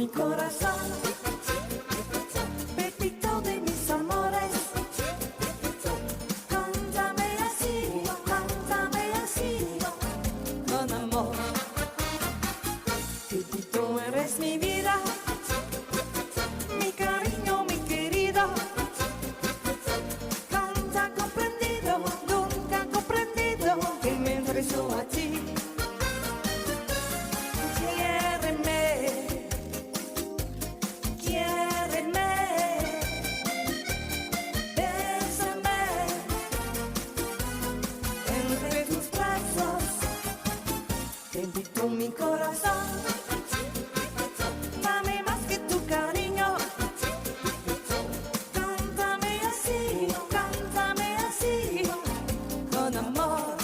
mi corazón, Pepito de mis amores. Cántame así, con amor. Pepito, eres mi vida, mi cariño, mi querido. Canta comprendido, nunca comprendido que me interesó a ti. Con mi corazón, dame más que tu cariño. Cántame así, con amor.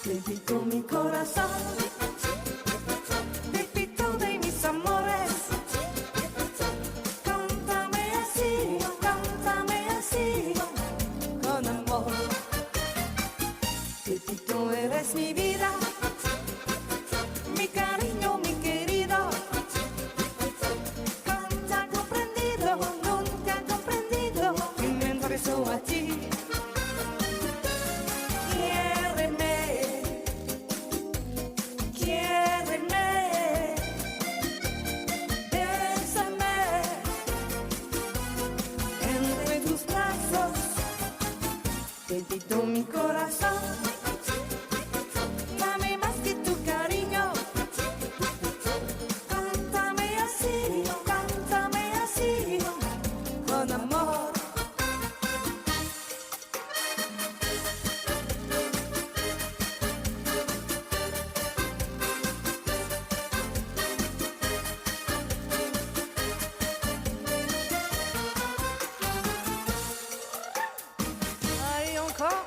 Baby, con mi corazón, Pepito, eres mi vida, mi cariño, mi querido. Canta comprendido, nunca comprendido que me interesó a ti. Quiéreme, bésame entre tus brazos. Pepito, mi corazón, dame más que tu cariño. Cántame así, con amor. Ay, encore.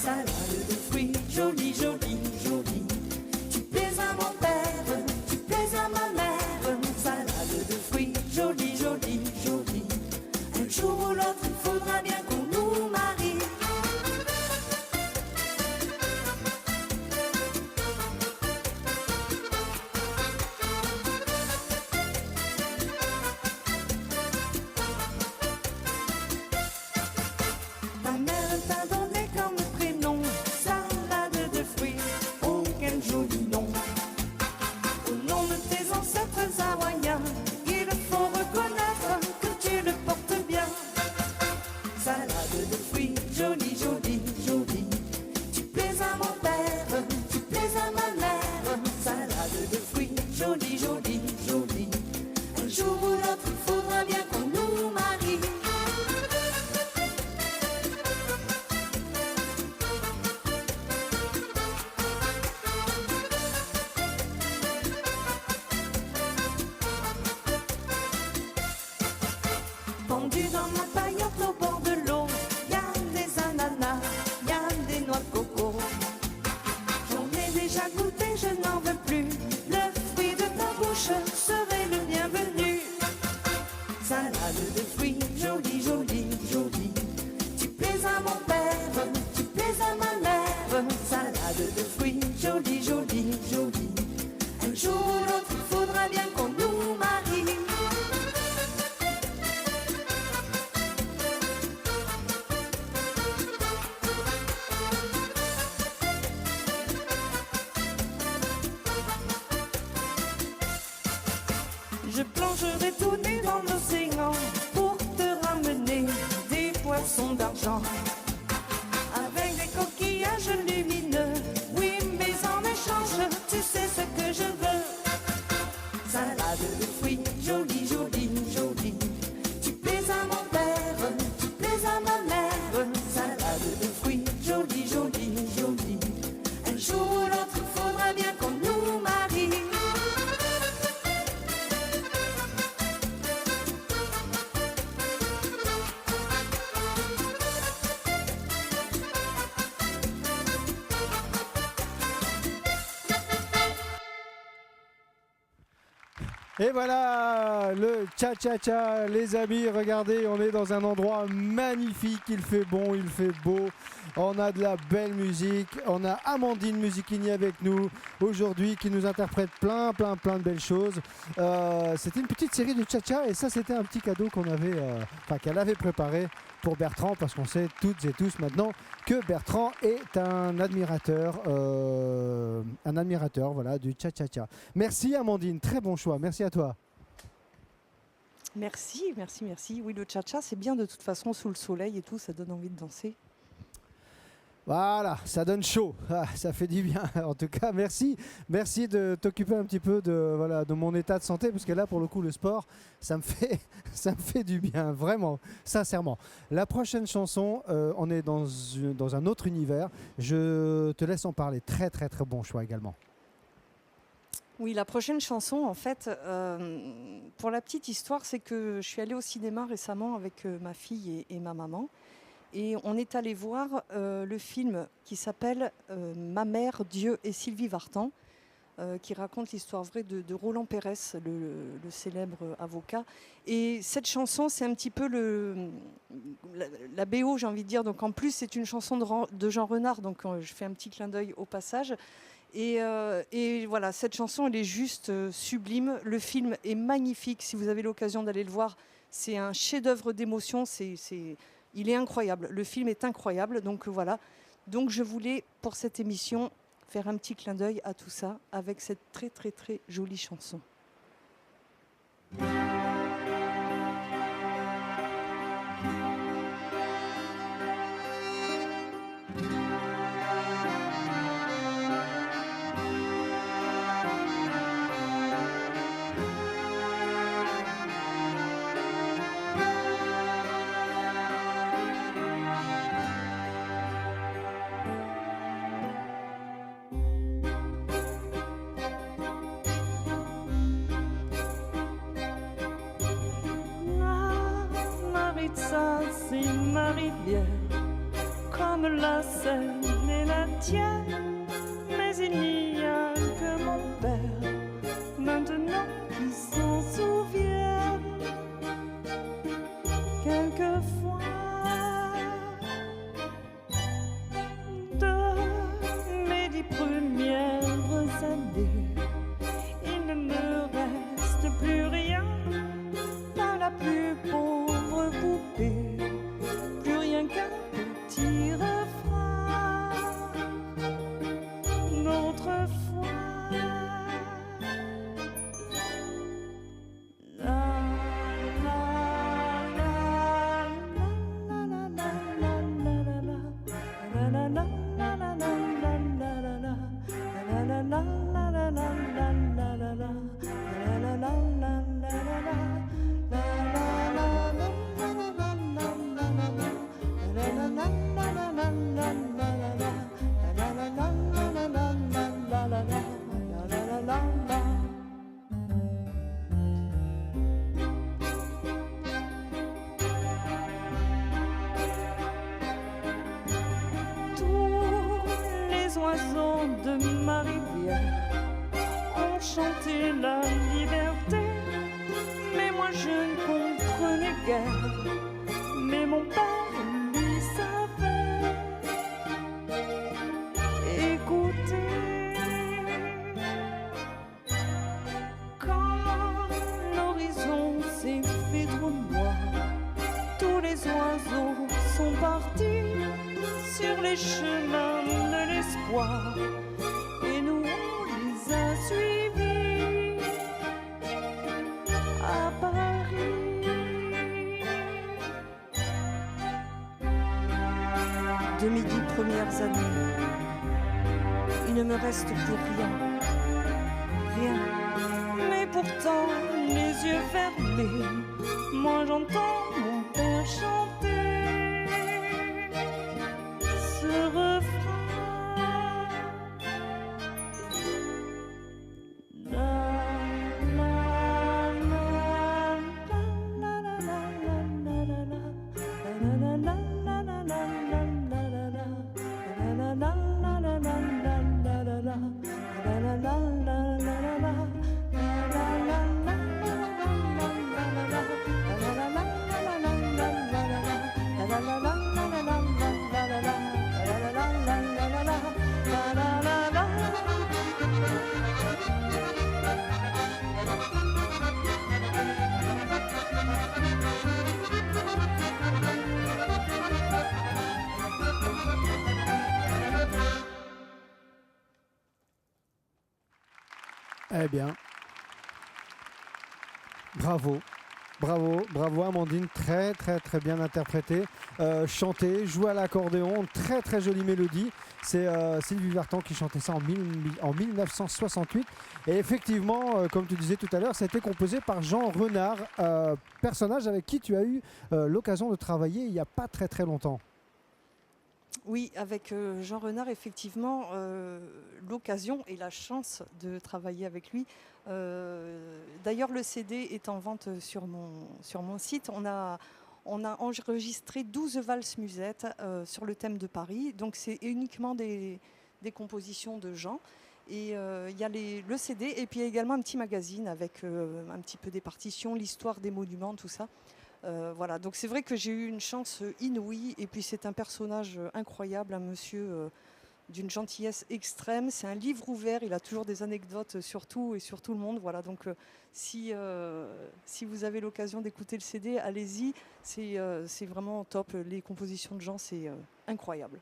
Salade de fruits, jolie, jolie, jolie. Tu plais à mon père, tu plais à ma mère. Salade de fruits, jolie, jolie, jolie. Un jour ou l'autre, il faudra bien qu'on nous marie. Ta mère t'a donné comme prénom salade de fruits, oh quel joli nom. Au nom de tes ancêtres hawaïens, il faut reconnaître que tu le portes bien. Salade de fruits, jolie, jolie, jolie. Tu plais à mon père, tu plais à ma mère. Salade de fruits, jolie, jolie, jolie. Un jour ou l'autre, il faudra bien qu'on nous marie. Pendu dans ma paillote au bord de l'eau, y'a des ananas, y'a des noix de coco. J'en ai déjà goûté, je n'en veux plus. Le fruit de ta bouche serait le bienvenu. Salade de fruits, jolie, jolie, jolie. Tu plais à mon père, tu plais à ma mère. Salade de fruits, jolie, jolie, jolie. Un jour ou l'autre, il faudra bien qu'on nous marie. Je plongerai tout nu dans l'océan pour te ramener des poissons d'argent avec des coquillages lumineux. Oui, mais en échange, tu sais ce que je veux. Salade de fruits, jolie, jolie, jolie. Tu Et voilà, le cha-cha-cha, les amis, regardez, on est dans un endroit magnifique, il fait bon, il fait beau, on a de la belle musique, on a Amandine Musichini avec nous aujourd'hui qui nous interprète plein de belles choses. C'était une petite série de cha-cha et ça c'était un petit cadeau qu'on avait, qu'elle avait préparé pour Bertrand parce qu'on sait toutes et tous maintenant que Bertrand est un admirateur voilà, du cha-cha-cha. Merci Amandine, très bon choix, merci à toi. Merci. Oui, le cha-cha, c'est bien de toute façon, sous le soleil et tout, ça donne envie de danser. Voilà, ça donne chaud, ça fait du bien. En tout cas, merci de t'occuper un petit peu de mon état de santé, parce que là, pour le coup, le sport, ça me fait du bien, vraiment, sincèrement. La prochaine chanson, on est dans un autre univers. Je te laisse en parler. Très bon choix également. Oui, la prochaine chanson, en fait, pour la petite histoire, c'est que je suis allée au cinéma récemment avec ma fille et ma maman. Et on est allé voir le film qui s'appelle Ma mère, Dieu et Sylvie Vartan, qui raconte l'histoire vraie de Roland Pérez, le célèbre avocat. Et cette chanson, c'est un petit peu la BO, j'ai envie de dire. Donc en plus, c'est une chanson de Jean Renard, donc je fais un petit clin d'œil au passage. Et voilà, cette chanson, elle est juste sublime. Le film est magnifique. Si vous avez l'occasion d'aller le voir, c'est un chef-d'œuvre d'émotion. Il est incroyable. Le film est incroyable. Donc voilà. Donc je voulais, pour cette émission, faire un petit clin d'œil à tout ça avec cette très jolie chanson. C'est ma rivière, comme la Seine et la tienne, mais il n'y a que mon père, maintenant qui s'en souvient. Quelquefois, de mes 10 premières années, il ne me reste plus rien, pas la plus pauvre poupée, plus rien qu'un petit refrain d'autrefois. Oiseaux de ma rivière ont chanté la liberté, mais moi je ne comprenais guère, mais mon père lui savait. Écoutez, quand l'horizon s'est fait trop noir, tous les oiseaux sont partis sur les chemins de l'espoir, et nous on les a suivis à Paris. De mes 10 premières années, il ne me reste plus rien, mais pourtant les yeux fermés, moi j'entends mon père chanter ce refrain. Eh bien, bravo. Bravo, bravo Amandine, très très très bien interprété, chanté, joué à l'accordéon, très très jolie mélodie. C'est Sylvie Vartan qui chantait ça en 1968. Et effectivement, comme tu disais tout à l'heure, ça a été composé par Jean Renard, personnage avec qui tu as eu l'occasion de travailler il n'y a pas très très longtemps. Oui, avec Jean Renard, effectivement, l'occasion et la chance de travailler avec lui. D'ailleurs, le CD est en vente sur mon site. On a enregistré 12 valses musettes sur le thème de Paris. Donc, c'est uniquement des compositions de Jean. Et il y a le CD et puis il y a également un petit magazine avec un petit peu des partitions, l'histoire des monuments, tout ça. Voilà, donc c'est vrai que j'ai eu une chance inouïe et puis c'est un personnage incroyable, un monsieur d'une gentillesse extrême. C'est un livre ouvert, il a toujours des anecdotes sur tout et sur tout le monde. Voilà, donc si vous avez l'occasion d'écouter le CD, allez-y, c'est vraiment top. Les compositions de Jean, c'est incroyable.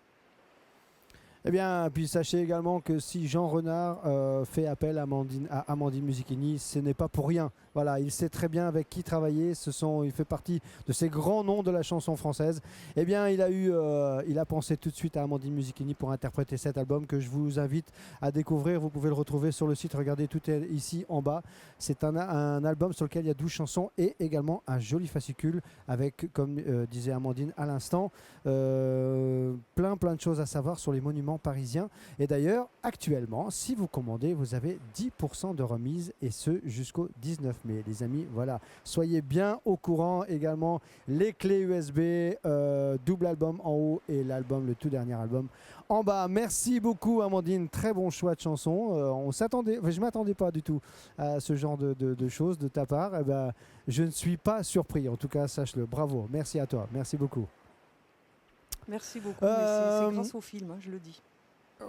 Eh bien, puis sachez également que si Jean Renard fait appel à Amandine Musichini, ce n'est pas pour rien. Voilà, il sait très bien avec qui travailler. Il fait partie de ces grands noms de la chanson française. Eh bien, il a pensé tout de suite à Amandine Musichini pour interpréter cet album que je vous invite à découvrir. Vous pouvez le retrouver sur le site. Regardez, tout est ici en bas. C'est un album sur lequel il y a 12 chansons et également un joli fascicule avec, comme disait Amandine à l'instant, plein de choses à savoir sur les monuments parisiens. Et d'ailleurs, actuellement, si vous commandez, vous avez 10% de remise et ce jusqu'au 19 mai. Les amis, voilà, soyez bien au courant. Également, les clés USB, double album en haut et le tout dernier album en bas. Merci beaucoup Amandine, très bon choix de chanson. Je m'attendais pas du tout à ce genre de choses de ta part. Eh ben, je ne suis pas surpris, en tout cas, sache-le. Bravo, merci à toi, merci beaucoup. Merci beaucoup, mais c'est grâce au film, hein, je le dis.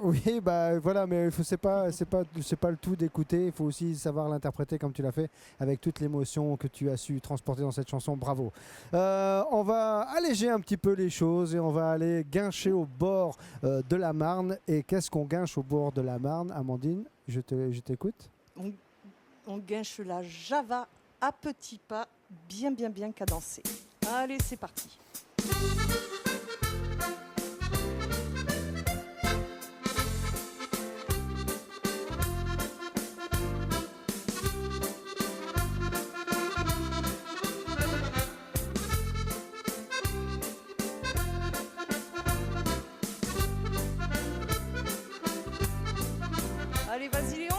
Oui, bah voilà, mais c'est pas le tout d'écouter. Il faut aussi savoir l'interpréter comme tu l'as fait, avec toute l'émotion que tu as su transporter dans cette chanson. Bravo. On va alléger un petit peu les choses et on va aller guincher au bord de la Marne. Et qu'est-ce qu'on guinche au bord de la Marne, Amandine? Je t'écoute. On guinche la Java à petits pas, bien cadencée. Allez, c'est parti. Allez, vas-y Léon.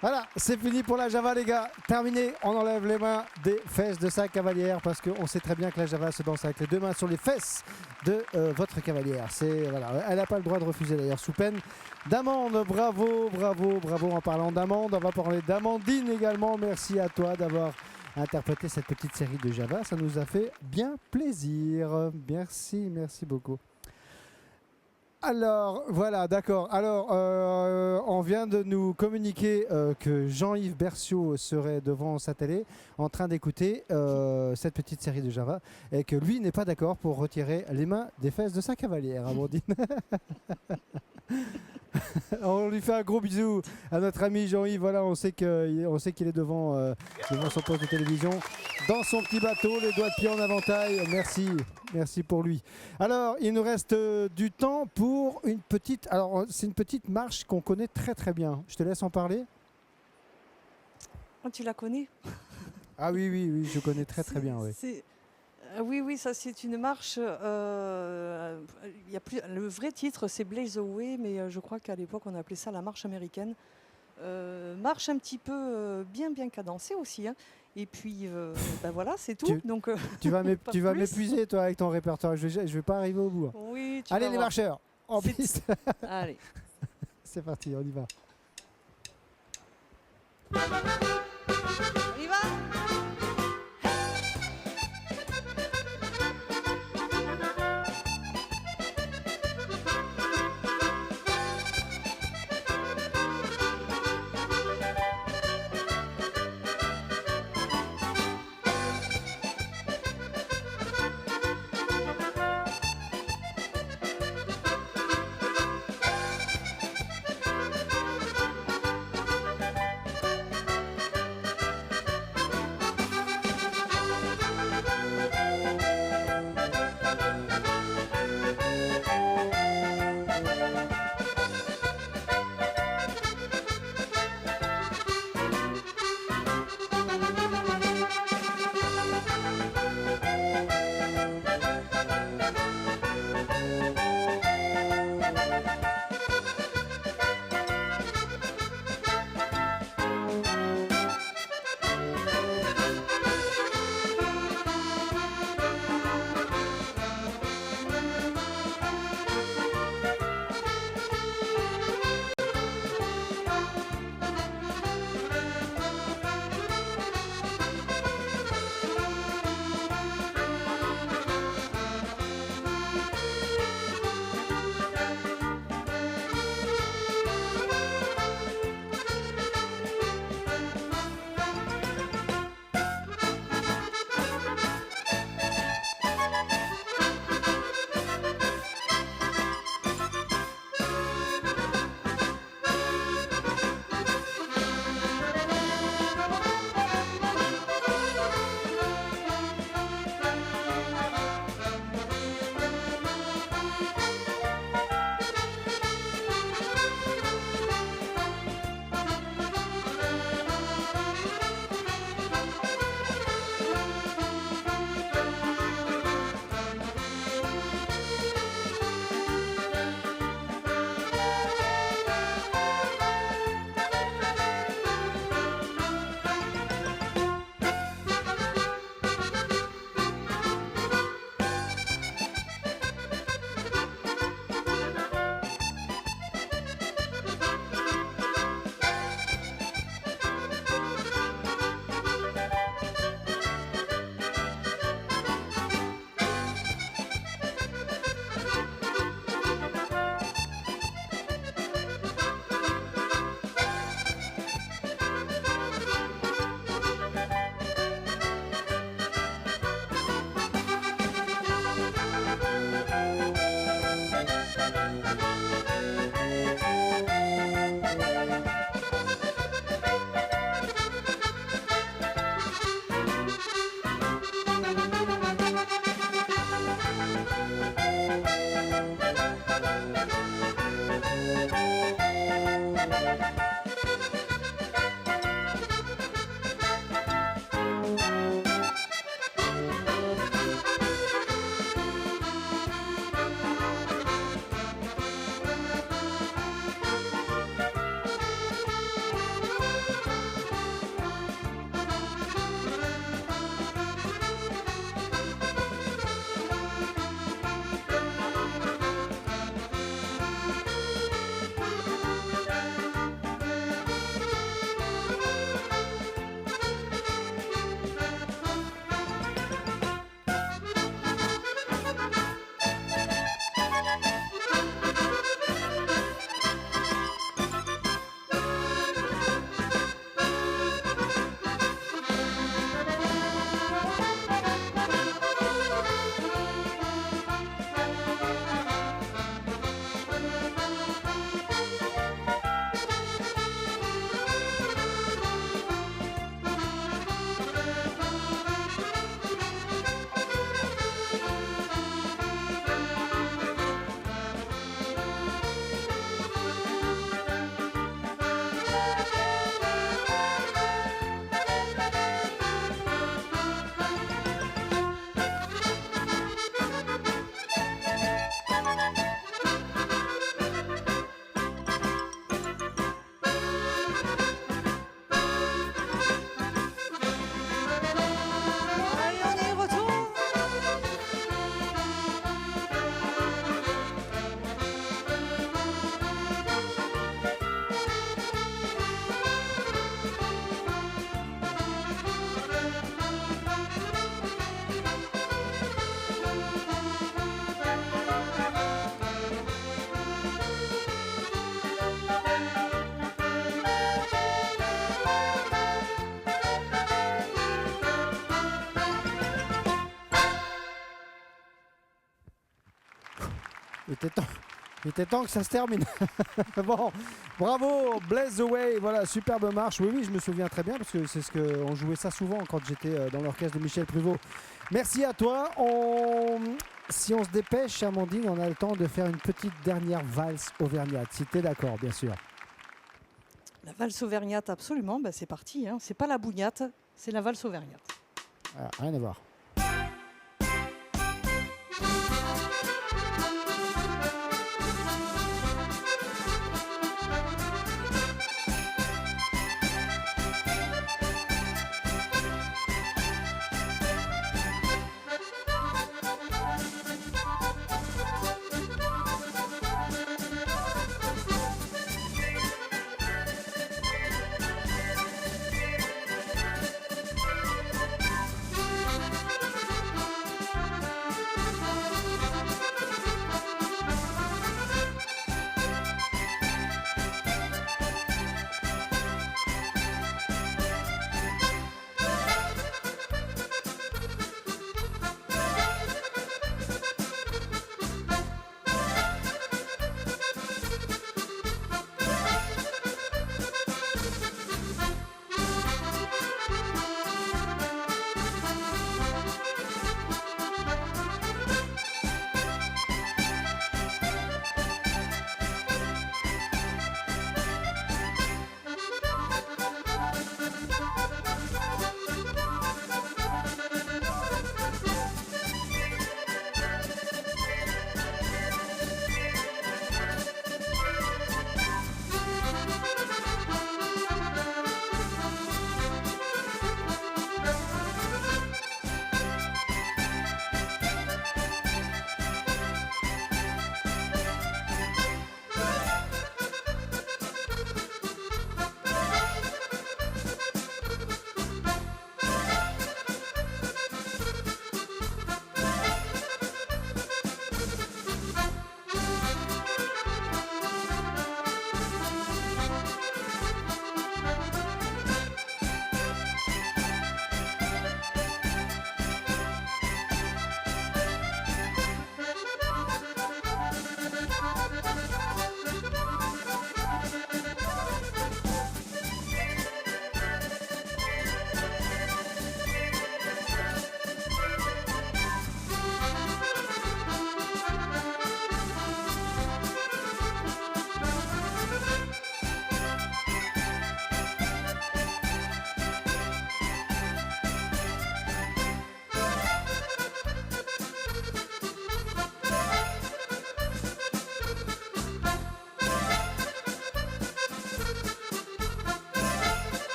Voilà, c'est fini pour la Java les gars. Terminé, on enlève les mains des fesses de sa cavalière parce qu'on sait très bien que la Java se danse avec les deux mains sur les fesses de votre cavalière. Voilà, elle n'a pas le droit de refuser d'ailleurs sous peine d'amende. Bravo, bravo, bravo. En parlant d'amende, on va parler d'Amandine également. Merci à toi d'avoir interprété cette petite série de Java. Ça nous a fait bien plaisir. Merci, merci beaucoup. Alors, voilà, d'accord. Alors, on vient de nous communiquer que Jean-Yves Berciot serait devant sa télé en train d'écouter cette petite série de Java et que lui n'est pas d'accord pour retirer les mains des fesses de sa cavalière, Amandine. On lui fait un gros bisou à notre ami Jean-Yves. Voilà, on sait qu'il est devant son poste de télévision, dans son petit bateau, les doigts de pied en avantail. Merci pour lui. Alors, il nous reste du temps pour une petite. Alors, c'est une petite marche qu'on connaît très très bien. Je te laisse en parler. Ah, tu la connais? Ah oui, je connais très très bien. Oui. Oui, ça c'est une marche. Il y a plus, le vrai titre c'est Blaze Away, mais je crois qu'à l'époque on appelait ça la marche américaine. Marche un petit peu bien cadencée aussi. Hein. Et puis voilà, c'est tout. Donc, tu vas m'épuiser toi avec ton répertoire. Je vais pas arriver au bout. Hein. Oui, allez les marcheurs, en piste. Allez. C'est parti, on y va. On y va. Allez, on y retourne. Il était temps que ça se termine. Bon, bravo, Blaze the Way, voilà, superbe marche. Oui, je me souviens très bien parce que c'est ce qu'on jouait ça souvent quand j'étais dans l'orchestre de Michel Pruvot. Merci à toi. Si on se dépêche, Amandine, on a le temps de faire une petite dernière valse auvergnate, si tu es d'accord, bien sûr. La valse auvergnate, absolument. Bah, c'est parti. Hein. C'est pas la bougnate, c'est la valse auvergnate. Ah, rien à voir.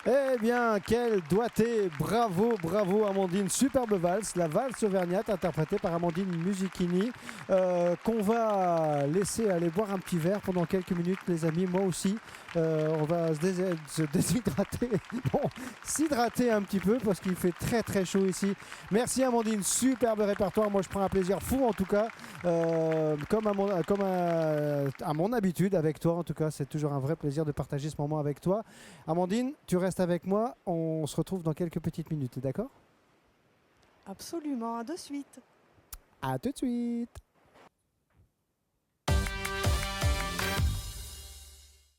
Eh bien, quel doigté! Bravo, bravo Amandine, superbe valse, la valse auvergnate interprétée par Amandine Musichini, qu'on va laisser aller boire un petit verre pendant quelques minutes, les amis, moi aussi. On va se déshydrater, bon, s'hydrater un petit peu parce qu'il fait très très chaud ici. Merci Amandine, superbe répertoire, moi je prends un plaisir fou en tout cas, comme à mon habitude avec toi en tout cas, c'est toujours un vrai plaisir de partager ce moment avec toi. Amandine, tu restes avec moi, on se retrouve dans quelques petites minutes, d'accord? Absolument, à de suite. À tout de suite.